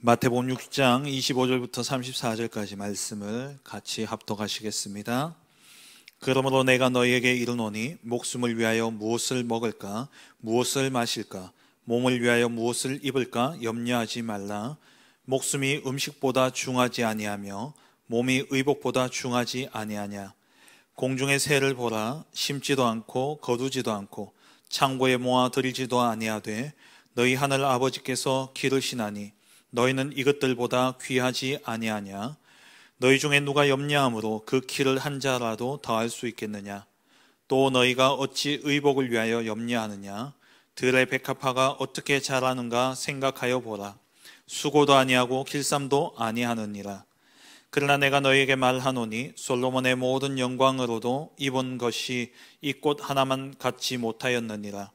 마태복음 6장 25절부터 34절까지 말씀을 같이 합독하시겠습니다. 그러므로 내가 너희에게 이르노니 목숨을 위하여 무엇을 먹을까 무엇을 마실까 몸을 위하여 무엇을 입을까 염려하지 말라. 목숨이 음식보다 중하지 아니하며 몸이 의복보다 중하지 아니하냐. 공중의 새를 보라. 심지도 않고 거두지도 않고 창고에 모아 들이지도 아니하되 너희 하늘 아버지께서 기르시나니 너희는 이것들보다 귀하지 아니하냐. 너희 중에 누가 염려함으로 그 키를 한 자라도 더할 수 있겠느냐. 또 너희가 어찌 의복을 위하여 염려하느냐. 들의 백합화가 어떻게 자라는가 생각하여 보라. 수고도 아니하고 길쌈도 아니하느니라. 그러나 내가 너희에게 말하노니 솔로몬의 모든 영광으로도 입은 것이 이 꽃 하나만 갖지 못하였느니라.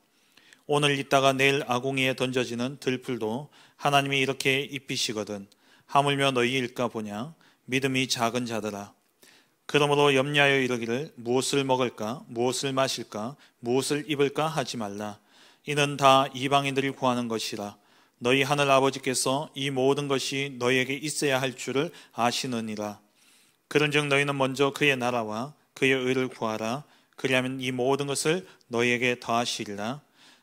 오늘 있다가 내일 아궁이에 던져지는 들풀도 하나님이 이렇게 입히시거든 하물며 너희일까 보냐. 믿음이 작은 자들아. 그러므로 염려하여 이르기를 무엇을 먹을까 무엇을 마실까 무엇을 입을까 하지 말라. 이는 다 이방인들이 구하는 것이라. 너희 하늘 아버지께서 이 모든 것이 너희에게 있어야 할 줄을 아시느니라. 그런즉 너희는 먼저 그의 나라와 그의 의를 구하라. 그리하면 이 모든 것을 너희에게 더하시리라.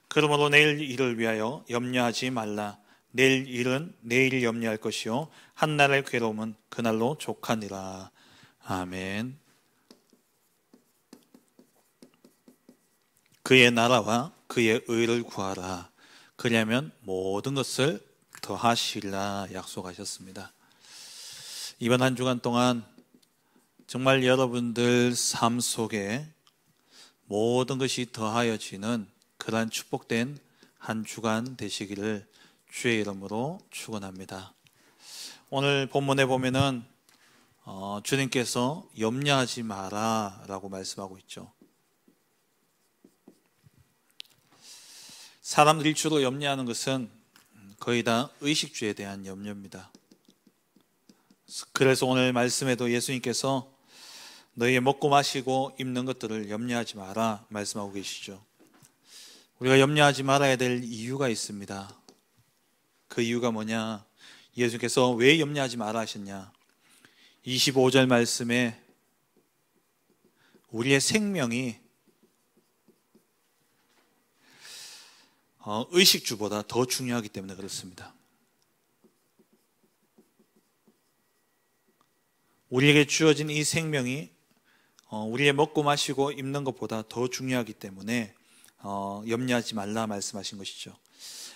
그러므로 내일 일을 위하여 염려하지 말라. 내일 일은 내일 염려할 것이요 한날의 괴로움은 그날로 족하니라. 아멘. 그의 나라와 그의 의를 구하라. 그리하면 모든 것을 더하시리라 약속하셨습니다. 이번 한 주간 동안 정말 여러분들 삶 속에 모든 것이 더하여지는 그러한 축복된 한 주간 되시기를 주의 이름으로 축원합니다. 오늘 본문에 보면은 주님께서 염려하지 마라 라고 말씀하고 있죠. 사람들이 주로 염려하는 것은 거의 다 의식주에 대한 염려입니다. 그래서 오늘 말씀에도 예수님께서 너희의 먹고 마시고 입는 것들을 염려하지 마라 말씀하고 계시죠. 우리가 염려하지 말아야 될 이유가 있습니다. 그 이유가 뭐냐? 예수께서 왜 염려하지 마라 하셨냐? 25절 말씀에 우리의 생명이 의식주보다 더 중요하기 때문에 그렇습니다. 우리에게 주어진 이 생명이 우리의 먹고 마시고 입는 것보다 더 중요하기 때문에 염려하지 말라 말씀하신 것이죠.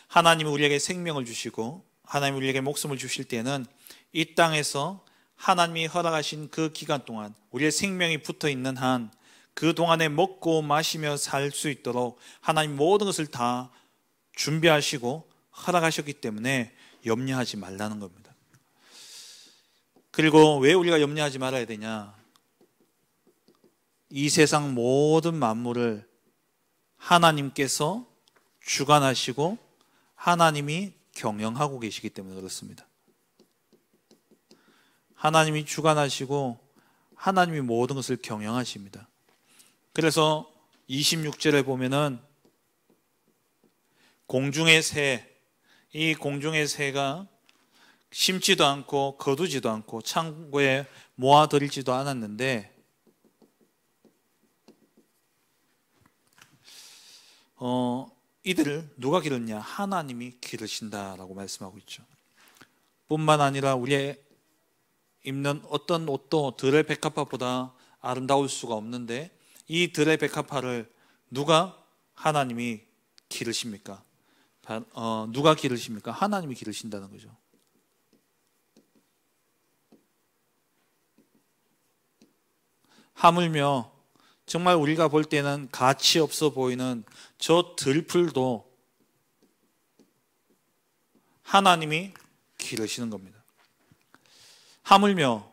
하나님이 우리에게 생명을 주시고 하나님이 우리에게 목숨을 주실 때는 이 땅에서 하나님이 허락하신 그 기간 동안 우리의 생명이 붙어 있는 한 그 동안에 먹고 마시며 살 수 있도록 하나님 모든 것을 다 준비하시고 허락하셨기 때문에 염려하지 말라는 겁니다. 그리고 왜 우리가 염려하지 말아야 되냐? 이 세상 모든 만물을 하나님께서 주관하시고 하나님이 경영하고 계시기 때문에 그렇습니다. 하나님이 주관하시고 하나님이 모든 것을 경영하십니다. 그래서 26절에 보면은 공중의 새, 이 공중의 새가 심지도 않고 거두지도 않고 창고에 모아들이지도 않았는데 이들을 누가 기르냐? 하나님이 기르신다라고 말씀하고 있죠. 뿐만 아니라 우리의 입는 어떤 옷도 들의 백합화보다 아름다울 수가 없는데 이 들의 백합화를 누가 하나님이 기르십니까? 누가 기르십니까? 하나님이 기르신다는 거죠. 하물며 정말 우리가 볼 때는 가치 없어 보이는 저 들풀도 하나님이 기르시는 겁니다. 하물며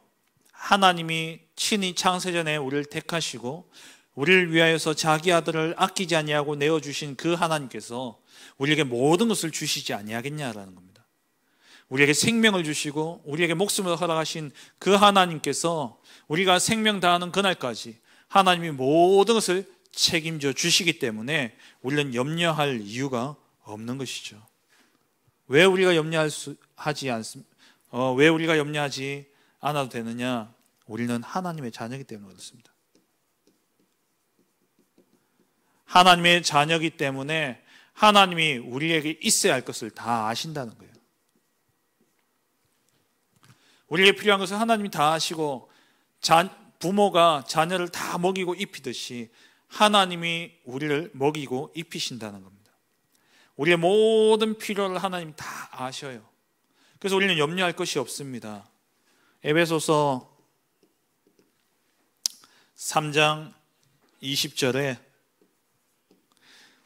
하나님이 친히 창세전에 우리를 택하시고 우리를 위하여서 자기 아들을 아끼지 아니하고 내어주신 그 하나님께서 우리에게 모든 것을 주시지 아니하겠냐라는 겁니다. 우리에게 생명을 주시고 우리에게 목숨을 허락하신 그 하나님께서 우리가 생명 다하는 그날까지 하나님이 모든 것을 책임져 주시기 때문에 우리는 염려할 이유가 없는 것이죠. 왜 우리가 염려할 수 염려하지 않아도 되느냐? 우리는 하나님의 자녀이기 때문에 그렇습니다. 하나님의 자녀이기 때문에 하나님이 우리에게 있어야 할 것을 다 아신다는 거예요. 우리에게 필요한 것을 하나님이 다 아시고, 부모가 자녀를 다 먹이고 입히듯이 하나님이 우리를 먹이고 입히신다는 겁니다. 우리의 모든 필요를 하나님이 다 아셔요. 그래서 우리는 염려할 것이 없습니다. 에베소서 3장 20절에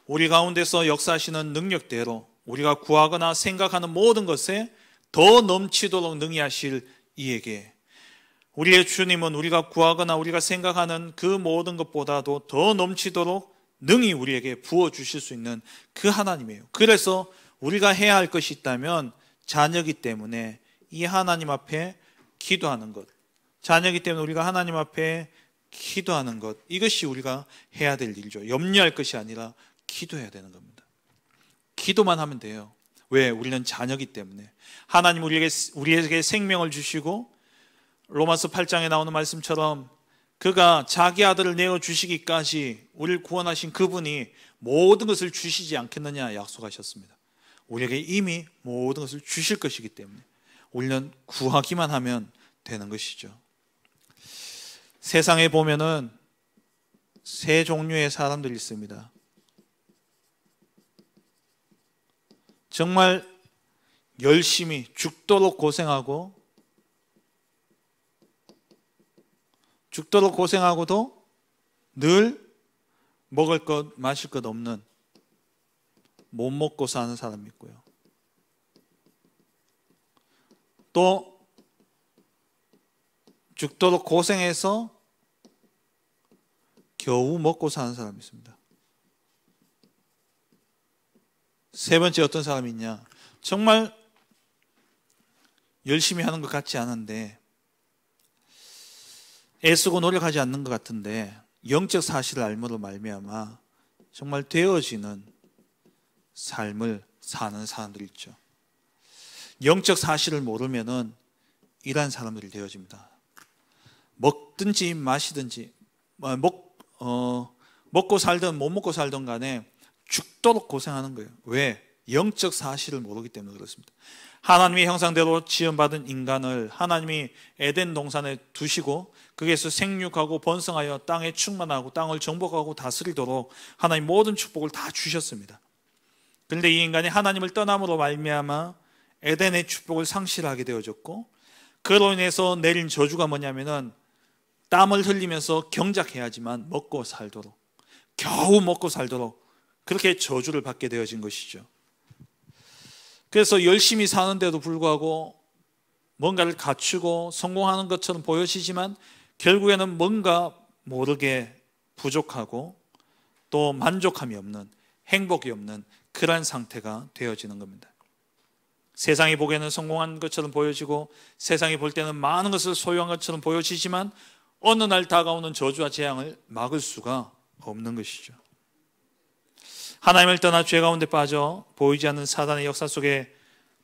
우리 가운데서 역사하시는 능력대로 우리가 구하거나 생각하는 모든 것에 더 넘치도록 능히 하실 이에게, 우리의 주님은 우리가 구하거나 우리가 생각하는 그 모든 것보다도 더 넘치도록 능히 우리에게 부어주실 수 있는 그 하나님이에요. 그래서 우리가 해야 할 것이 있다면 자녀이기 때문에 이 하나님 앞에 기도하는 것, 자녀이기 때문에 우리가 하나님 앞에 기도하는 것, 이것이 우리가 해야 될 일이죠. 염려할 것이 아니라 기도해야 되는 겁니다. 기도만 하면 돼요. 왜? 우리는 자녀이기 때문에. 하나님 우리에게 생명을 주시고, 로마서 8장에 나오는 말씀처럼 그가 자기 아들을 내어주시기까지 우리를 구원하신 그분이 모든 것을 주시지 않겠느냐 약속하셨습니다. 우리에게 이미 모든 것을 주실 것이기 때문에 우리는 구하기만 하면 되는 것이죠. 세상에 보면은 세 종류의 사람들이 있습니다. 정말 열심히 죽도록 고생하고도 늘 먹을 것 마실 것 없는, 못 먹고 사는 사람이 있고요. 또 죽도록 고생해서 겨우 먹고 사는 사람이 있습니다. 세 번째 어떤 사람이 있냐? 정말 열심히 하는 것 같지 않은데, 애쓰고 노력하지 않는 것 같은데 영적 사실을 알므로 말미암아 정말 되어지는 삶을 사는 사람들이 있죠. 영적 사실을 모르면은 이러한 사람들이 되어집니다. 먹든지 마시든지, 먹고 살든 못 먹고 살든 간에 죽도록 고생하는 거예요. 왜? 영적 사실을 모르기 때문에 그렇습니다. 하나님의 형상대로 지음받은 인간을 하나님이 에덴 동산에 두시고 거기에서 생육하고 번성하여 땅에 충만하고 땅을 정복하고 다스리도록 하나님 모든 축복을 다 주셨습니다. 그런데 이 인간이 하나님을 떠남으로 말미암아 에덴의 축복을 상실하게 되어졌고, 그로 인해서 내린 저주가 뭐냐면은 땀을 흘리면서 경작해야지만 먹고 살도록, 겨우 먹고 살도록 그렇게 저주를 받게 되어진 것이죠. 그래서 열심히 사는데도 불구하고 뭔가를 갖추고 성공하는 것처럼 보여지지만 결국에는 뭔가 모르게 부족하고 또 만족함이 없는, 행복이 없는 그러한 상태가 되어지는 겁니다. 세상이 보기에는 성공한 것처럼 보여지고 세상이 볼 때는 많은 것을 소유한 것처럼 보여지지만 어느 날 다가오는 저주와 재앙을 막을 수가 없는 것이죠. 하나님을 떠나 죄 가운데 빠져 보이지 않는 사단의 역사 속에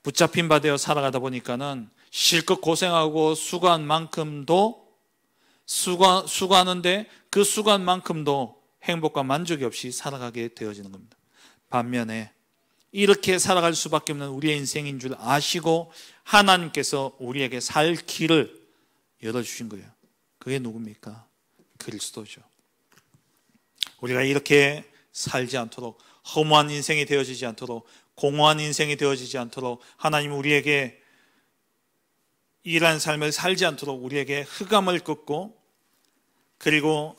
붙잡힌 바 되어 살아가다 보니까는 실컷 고생하고 수고한 만큼도 수고하는데 그 수고한만큼도 행복과 만족이 없이 살아가게 되어지는 겁니다. 반면에 이렇게 살아갈 수밖에 없는 우리의 인생인 줄 아시고 하나님께서 우리에게 살 길을 열어주신 거예요. 그게 누굽니까? 그리스도죠. 우리가 이렇게 살지 않도록, 허무한 인생이 되어지지 않도록, 공허한 인생이 되어지지 않도록, 하나님 우리에게 이러한 삶을 살지 않도록 우리에게 흑암을 긋고 그리고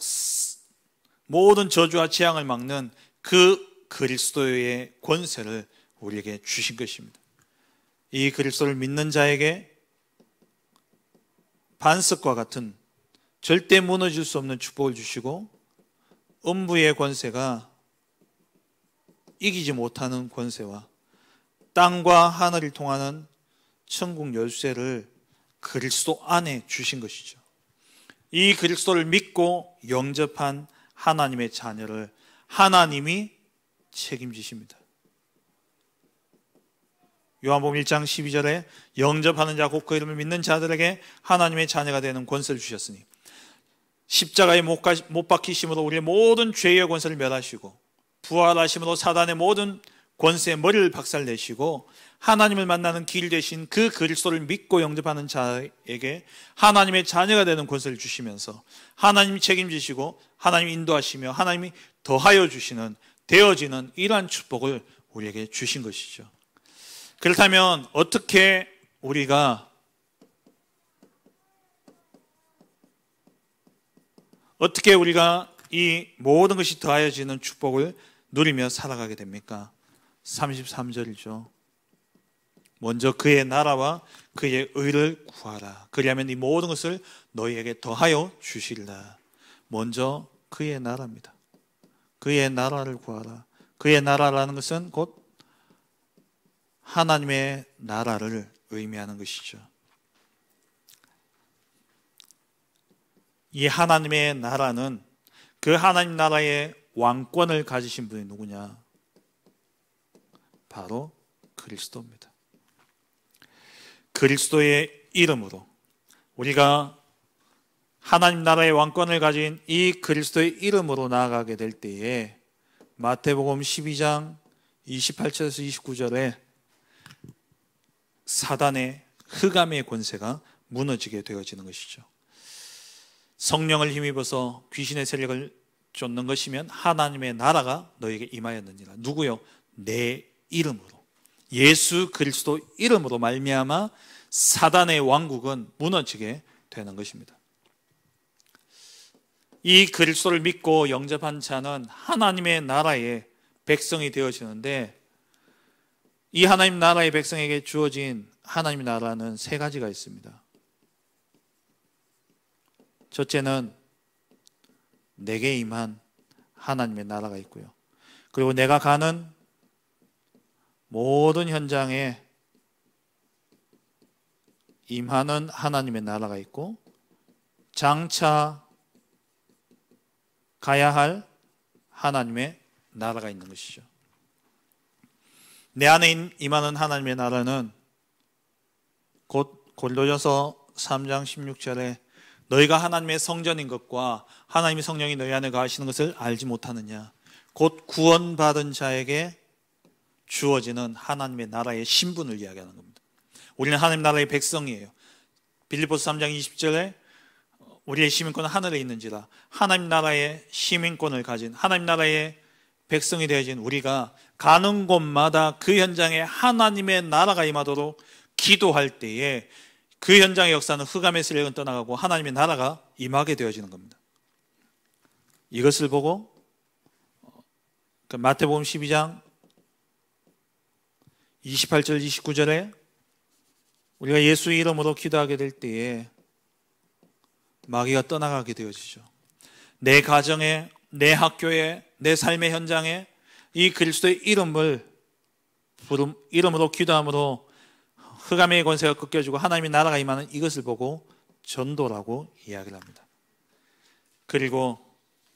모든 저주와 재앙을 막는 그 그리스도의 권세를 우리에게 주신 것입니다. 이 그리스도를 믿는 자에게 반석과 같은 절대 무너질 수 없는 축복을 주시고, 음부의 권세가 이기지 못하는 권세와 땅과 하늘을 통하는 천국 열쇠를 그리스도 안에 주신 것이죠. 이 그리스도를 믿고 영접한 하나님의 자녀를 하나님이 책임지십니다. 요한복음 1장 12절에 영접하는 자 곧 그 이름을 믿는 자들에게 하나님의 자녀가 되는 권세를 주셨으니, 십자가에 못 박히심으로 우리의 모든 죄의 권세를 멸하시고 부활하심으로 사단의 모든 권세의 머리를 박살내시고 하나님을 만나는 길 되신 그 그리스도를 믿고 영접하는 자에게 하나님의 자녀가 되는 권세를 주시면서 하나님이 책임지시고 하나님이 인도하시며 하나님이 더하여 주시는, 되어지는 이러한 축복을 우리에게 주신 것이죠. 그렇다면 어떻게 우리가 이 모든 것이 더하여지는 축복을 누리며 살아가게 됩니까? 33절이죠. 먼저 그의 나라와 그의 의를 구하라. 그리하면 이 모든 것을 너희에게 더하여 주시리라. 먼저 그의 나라입니다. 그의 나라를 구하라. 그의 나라라는 것은 곧 하나님의 나라를 의미하는 것이죠. 이 하나님의 나라는, 그 하나님 나라의 왕권을 가지신 분이 누구냐? 바로 그리스도입니다. 그리스도의 이름으로 우리가 하나님 나라의 왕권을 가진 이 그리스도의 이름으로 나아가게 될 때에 마태복음 12장 28절에서 29절에 사단의 흑암의 권세가 무너지게 되어지는 것이죠. 성령을 힘입어서 귀신의 세력을 쫓는 것이면 하나님의 나라가 너에게 임하였느니라. 누구요? 내 이름으로, 예수 그리스도 이름으로 말미암아 사단의 왕국은 무너지게 되는 것입니다. 이 그리스도를 믿고 영접한 자는 하나님의 나라의 백성이 되어지는데, 이 하나님 나라의 백성에게 주어진 하나님의 나라는 세 가지가 있습니다. 첫째는 내게 임한 하나님의 나라가 있고요. 그리고 내가 가는 모든 현장에 임하는 하나님의 나라가 있고, 장차 가야 할 하나님의 나라가 있는 것이죠. 내 안에 임하는 하나님의 나라는 곧 고린도전서 3장 16절에 너희가 하나님의 성전인 것과 하나님의 성령이 너희 안에 거하시는 것을 알지 못하느냐. 곧 구원받은 자에게 주어지는 하나님의 나라의 신분을 이야기하는 겁니다. 우리는 하나님 나라의 백성이에요. 빌립보서 3장 20절에 우리의 시민권은 하늘에 있는지라. 하나님 나라의 시민권을 가진, 하나님 나라의 백성이 되어진 우리가 가는 곳마다 그 현장에 하나님의 나라가 임하도록 기도할 때에 그 현장의 역사는 흑암의 세력은 떠나가고 하나님의 나라가 임하게 되어지는 겁니다. 이것을 보고 마태복음 12장 28절 29절에 우리가 예수의 이름으로 기도하게 될 때에 마귀가 떠나가게 되어지죠. 내 가정에, 내 학교에, 내 삶의 현장에 이 그리스도의 이름으로 기도함으로 흑암의 권세가 꺾여지고 하나님의 나라가 임하는 이것을 보고 전도라고 이야기를 합니다. 그리고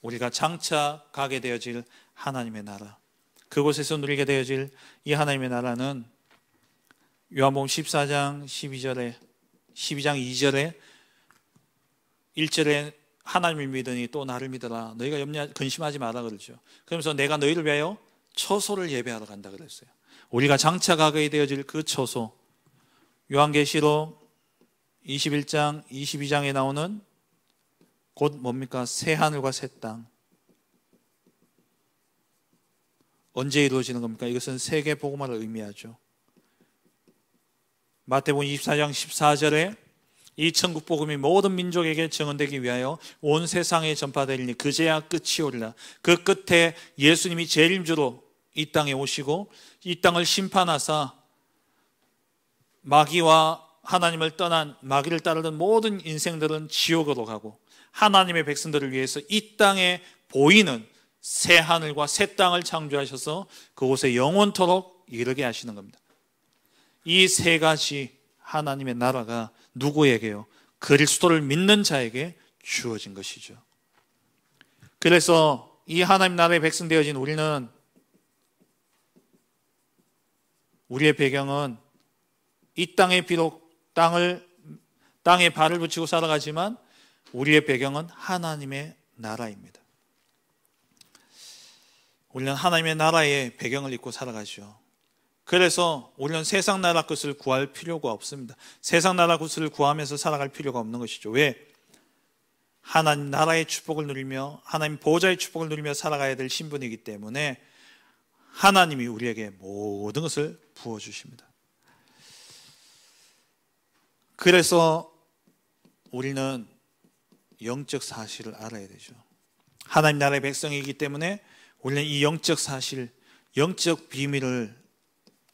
우리가 장차 가게 되어질 하나님의 나라, 그곳에서 누리게 되어질 이 하나님의 나라는 요한복음 14장 12장 2절에 1절에 하나님을 믿으니 또 나를 믿어라. 너희가 근심하지 마라 그러죠. 그러면서 내가 너희를 위하여 처소를 예배하러 간다 그랬어요. 우리가 장차 가게 되어질 그 처소, 요한계시록 21장 22장에 나오는 곧 뭡니까? 새 하늘과 새 땅. 언제 이루어지는 겁니까? 이것은 세계 복음화를 의미하죠. 마태복음 24장 14절에 이 천국 복음이 모든 민족에게 증언되기 위하여 온 세상에 전파되리니 그제야 끝이 오리라. 그 끝에 예수님이 재림주로 이 땅에 오시고 이 땅을 심판하사 마귀와 하나님을 떠난, 마귀를 따르던 모든 인생들은 지옥으로 가고 하나님의 백성들을 위해서 이 땅에 보이는 새 하늘과 새 땅을 창조하셔서 그곳에 영원토록 이르게 하시는 겁니다. 이 세 가지 하나님의 나라가 누구에게요? 그리스도를 믿는 자에게 주어진 것이죠. 그래서 이 하나님 나라의 백성 되어진 우리는, 우리의 배경은 이 땅에 비록 땅에 발을 붙이고 살아가지만 우리의 배경은 하나님의 나라입니다. 우리는 하나님의 나라의 배경을 입고 살아가죠. 그래서 우리는 세상 나라 것을 구할 필요가 없습니다. 세상 나라 것을 구하면서 살아갈 필요가 없는 것이죠. 왜? 하나님 나라의 축복을 누리며 하나님 보호자의 축복을 누리며 살아가야 될 신분이기 때문에 하나님이 우리에게 모든 것을 부어주십니다. 그래서 우리는 영적 사실을 알아야 되죠. 하나님 나라의 백성이기 때문에 우리는 이 영적 사실, 영적 비밀을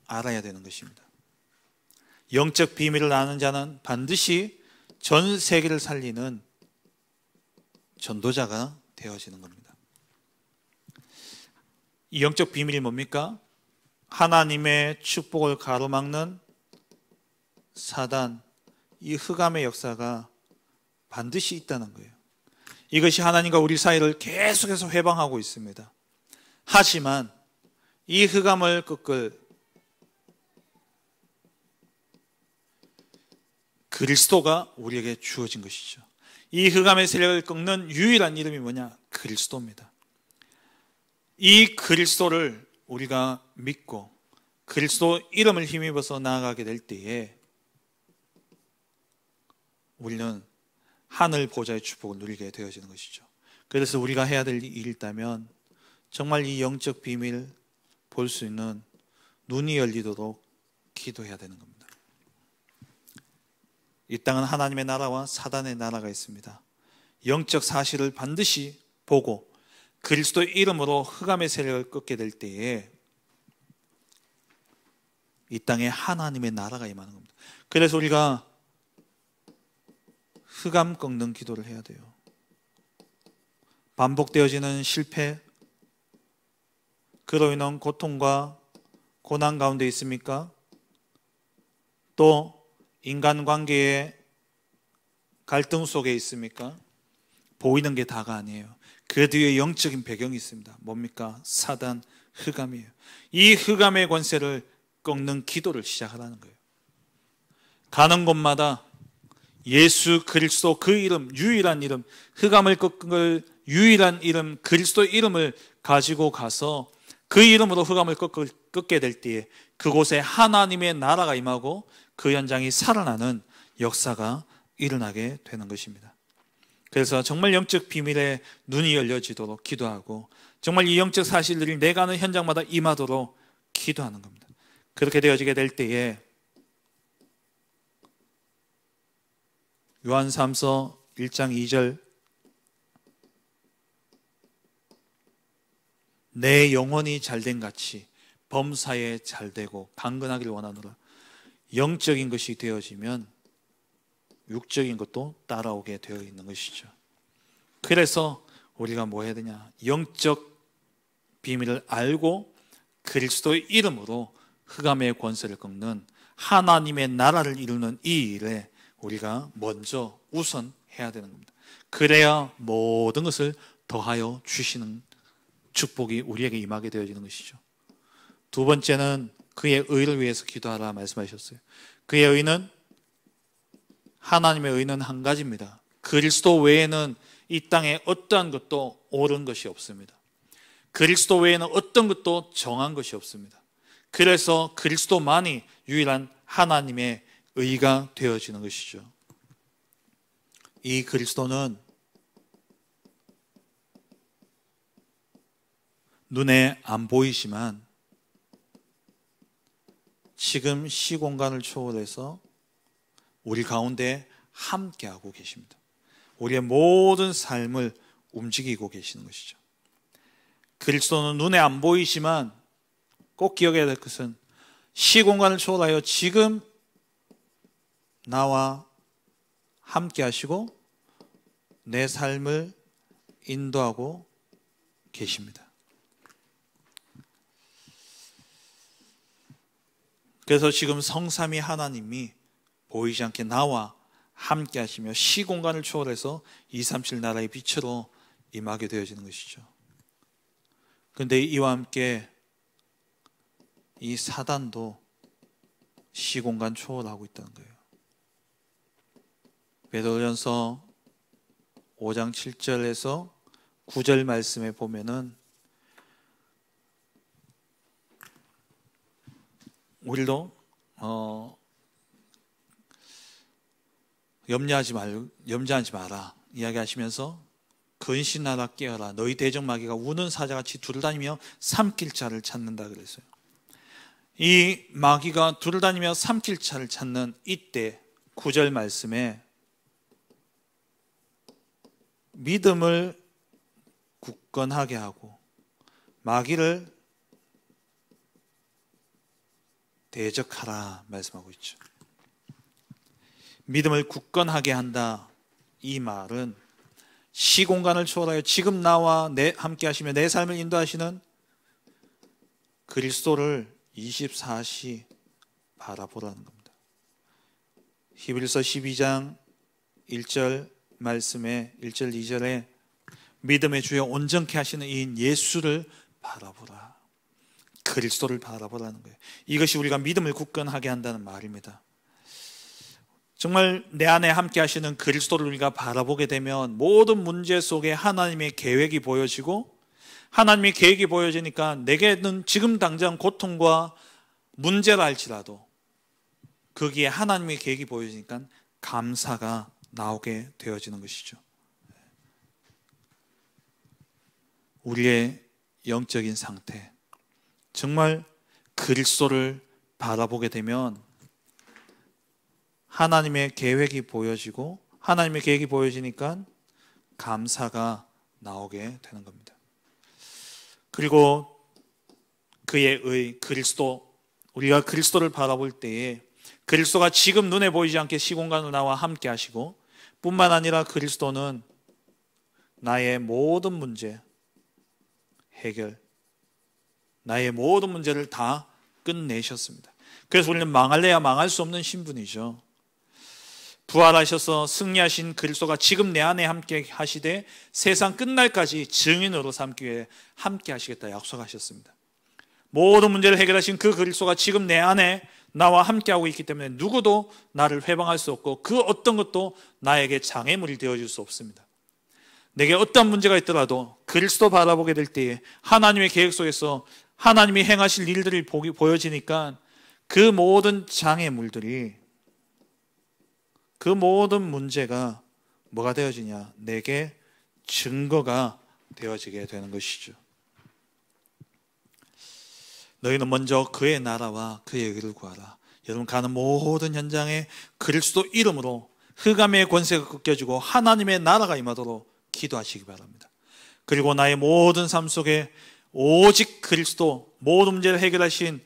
알아야 되는 것입니다. 영적 비밀을 아는 자는 반드시 전 세계를 살리는 전도자가 되어지는 겁니다. 이 영적 비밀이 뭡니까? 하나님의 축복을 가로막는 사단, 이 흑암의 역사가 반드시 있다는 거예요. 이것이 하나님과 우리 사이를 계속해서 회방하고 있습니다. 하지만 이 흑암을 꺾을 그리스도가 우리에게 주어진 것이죠. 이 흑암의 세력을 꺾는 유일한 이름이 뭐냐? 그리스도입니다. 이 그리스도를 우리가 믿고 그리스도 이름을 힘입어서 나아가게 될 때에 우리는 하늘 보좌의 축복을 누리게 되어지는 것이죠. 그래서 우리가 해야 될 일이 있다면 정말 이 영적 비밀 볼 수 있는 눈이 열리도록 기도해야 되는 겁니다. 이 땅은 하나님의 나라와 사단의 나라가 있습니다. 영적 사실을 반드시 보고 그리스도의 이름으로 흑암의 세력을 꺾게 될 때에 이 땅에 하나님의 나라가 임하는 겁니다. 그래서 우리가 흑암 꺾는 기도를 해야 돼요. 반복되어지는 실패, 그로 인한 고통과 고난 가운데 있습니까? 또 인간관계의 갈등 속에 있습니까? 보이는 게 다가 아니에요. 그 뒤에 영적인 배경이 있습니다. 뭡니까? 사단, 흑암이에요. 이 흑암의 권세를 꺾는 기도를 시작하라는 거예요. 가는 곳마다 예수 그리스도 그 이름, 유일한 이름, 흑암을 꺾을 유일한 이름, 그리스도의 이름을 가지고 가서 그 이름으로 흑암을 꺾게 될 때에 그곳에 하나님의 나라가 임하고 그 현장이 살아나는 역사가 일어나게 되는 것입니다. 그래서 정말 영적 비밀에 눈이 열려지도록 기도하고 정말 이 영적 사실들이 내가 하는 현장마다 임하도록 기도하는 겁니다. 그렇게 되어지게 될 때에 요한3서 1장 2절 내 영혼이 잘된 같이 범사에 잘되고 강건하기를 원하노라. 영적인 것이 되어지면 육적인 것도 따라오게 되어 있는 것이죠. 그래서 우리가 뭐 해야 되냐? 영적 비밀을 알고 그리스도의 이름으로 흑암의 권세를 꺾는 하나님의 나라를 이루는 이 일에 우리가 먼저 우선 해야 되는 겁니다. 그래야 모든 것을 더하여 주시는 축복이 우리에게 임하게 되어지는 것이죠. 두 번째는 그의 의를 위해서 기도하라 말씀하셨어요. 그의 의는 하나님의 의는 한 가지입니다. 그리스도 외에는 이 땅에 어떠한 것도 옳은 것이 없습니다. 그리스도 외에는 어떤 것도 정한 것이 없습니다. 그래서 그리스도만이 유일한 하나님의 의가 되어지는 것이죠. 이 그리스도는 눈에 안 보이지만 지금 시공간을 초월해서 우리 가운데 함께하고 계십니다. 우리의 모든 삶을 움직이고 계시는 것이죠. 그리스도는 눈에 안 보이지만 꼭 기억해야 될 것은 시공간을 초월하여 지금 나와 함께하시고 내 삶을 인도하고 계십니다. 그래서 지금 성삼위 하나님이 보이지 않게 나와 함께 하시며 시공간을 초월해서 237 나라의 빛으로 임하게 되어지는 것이죠. 그런데 이와 함께 이 사단도 시공간 초월하고 있다는 거예요. 베드로전서 5장 7절에서 9절 말씀에 보면은 우리도 염려하지 마라 이야기하시면서 근신하라 깨어라 너희 대적마귀가 우는 사자같이 두루다니며 삼킬 자를 찾는다 그랬어요. 이 마귀가 두루다니며 삼킬 자를 찾는 이때 9절 말씀에 믿음을 굳건하게 하고 마귀를 대적하라 말씀하고 있죠. 믿음을 굳건하게 한다. 이 말은 시공간을 초월하여 지금 나와 함께 하시며 내 삶을 인도하시는 그리스도를 24시 바라보라는 겁니다. 히브리서 12장 1절 말씀에 1절 2절에 믿음의 주여 온전케 하시는 이인 예수를 바라보라. 그리스도를 바라보라는 거예요. 이것이 우리가 믿음을 굳건하게 한다는 말입니다. 정말 내 안에 함께 하시는 그리스도를 우리가 바라보게 되면 모든 문제 속에 하나님의 계획이 보여지고 하나님의 계획이 보여지니까 내게는 지금 당장 고통과 문제라 할지라도 거기에 하나님의 계획이 보여지니까 감사가 나오게 되어지는 것이죠. 우리의 영적인 상태, 정말 그리스도를 바라보게 되면 하나님의 계획이 보여지고 하나님의 계획이 보여지니까 감사가 나오게 되는 겁니다. 그리고 그의 의 그리스도, 우리가 그리스도를 바라볼 때에 그리스도가 지금 눈에 보이지 않게 시공간을 나와 함께 하시고 뿐만 아니라 그리스도는 나의 모든 문제 해결, 나의 모든 문제를 다 끝내셨습니다. 그래서 우리는 망할래야 망할 수 없는 신분이죠. 부활하셔서 승리하신 그리스도가 지금 내 안에 함께 하시되 세상 끝날까지 증인으로 삼기 위해 함께 하시겠다 약속하셨습니다. 모든 문제를 해결하신 그 그리스도가 지금 내 안에 나와 함께하고 있기 때문에 누구도 나를 회방할 수 없고 그 어떤 것도 나에게 장애물이 되어줄 수 없습니다. 내게 어떤 문제가 있더라도 그리스도 바라보게 될 때에 하나님의 계획 속에서 하나님이 행하실 일들이 보여지니까 그 모든 장애물들이, 그 모든 문제가 뭐가 되어지냐? 내게 증거가 되어지게 되는 것이죠. 너희는 먼저 그의 나라와 그의 의를 구하라. 여러분 가는 모든 현장에 그리스도 이름으로 흑암의 권세가 꺾여지고 하나님의 나라가 임하도록 기도하시기 바랍니다. 그리고 나의 모든 삶 속에 오직 그리스도, 모든 문제를 해결하시고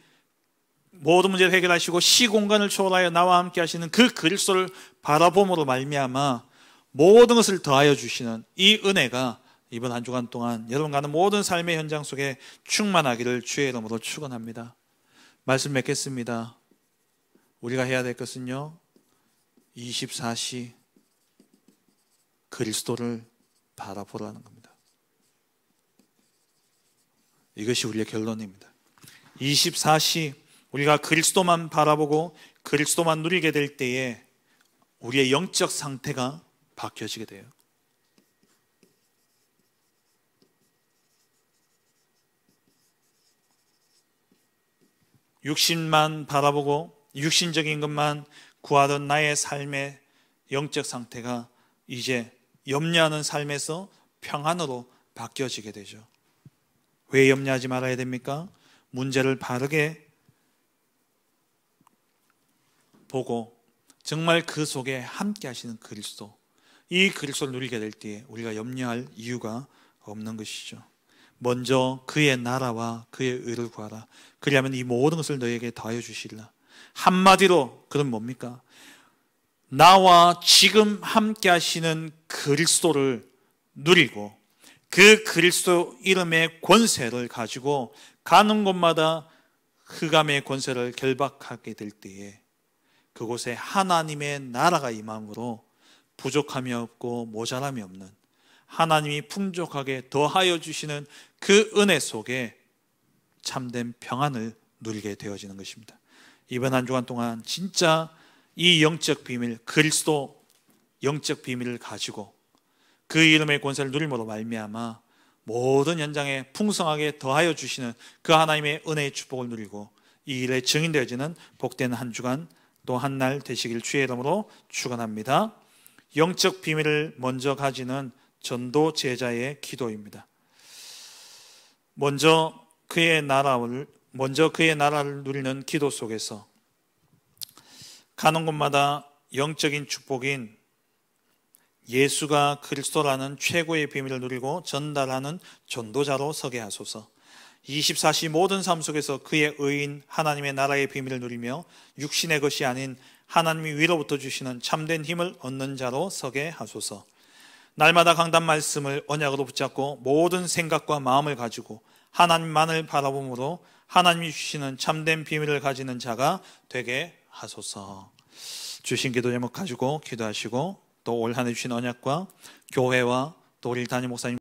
시공간을 초월하여 나와 함께 하시는 그 그리스도를 바라봄으로 말미암아 모든 것을 더하여 주시는 이 은혜가 이번 한 주간 동안 여러분 가는 모든 삶의 현장 속에 충만하기를 주의 이름으로 축원합니다. 말씀 맺겠습니다. 우리가 해야 될 것은요, 24시 그리스도를 바라보라는 겁니다. 이것이 우리의 결론입니다. 24시 우리가 그리스도만 바라보고 그리스도만 누리게 될 때에 우리의 영적 상태가 바뀌어지게 돼요. 육신만 바라보고 육신적인 것만 구하던 나의 삶의 영적 상태가 이제 염려하는 삶에서 평안으로 바뀌어지게 되죠. 왜 염려하지 말아야 됩니까? 문제를 바르게 보고 정말 그 속에 함께 하시는 그리스도, 이 그리스도를 누리게 될 때에 우리가 염려할 이유가 없는 것이죠. 먼저 그의 나라와 그의 의를 구하라. 그리하면 이 모든 것을 너에게 더하여 주시리라. 한마디로 그건 뭡니까? 나와 지금 함께 하시는 그리스도를 누리고 그 그리스도 이름의 권세를 가지고 가는 곳마다 흑암의 권세를 결박하게 될 때에 그곳에 하나님의 나라가 임함으로 부족함이 없고 모자람이 없는 하나님이 풍족하게 더하여 주시는 그 은혜 속에 참된 평안을 누리게 되어지는 것입니다. 이번 한 주간 동안 진짜 이 영적 비밀, 그리스도 영적 비밀을 가지고 그 이름의 권세를 누림으로 말미암아 모든 현장에 풍성하게 더하여 주시는 그 하나님의 은혜의 축복을 누리고 이 일에 증인되어지는 복된 한 주간 또 한 날 되시길 주의 이름으로 축원합니다. 영적 비밀을 먼저 가지는 전도 제자의 기도입니다. 먼저 그의 나라를 누리는 기도 속에서 가는 곳마다 영적인 축복인 예수가 그리스도라는 최고의 비밀을 누리고 전달하는 전도자로 서게 하소서. 24시 모든 삶 속에서 그의 의인 하나님의 나라의 비밀을 누리며 육신의 것이 아닌 하나님이 위로부터 주시는 참된 힘을 얻는 자로 서게 하소서. 날마다 강단 말씀을 언약으로 붙잡고 모든 생각과 마음을 가지고 하나님만을 바라봄으로 하나님이 주시는 참된 비밀을 가지는 자가 되게 하소서. 주신 기도 제목 가지고 기도하시고 또 올 한 해 주신 언약과 교회와 또 우리 담임 목사님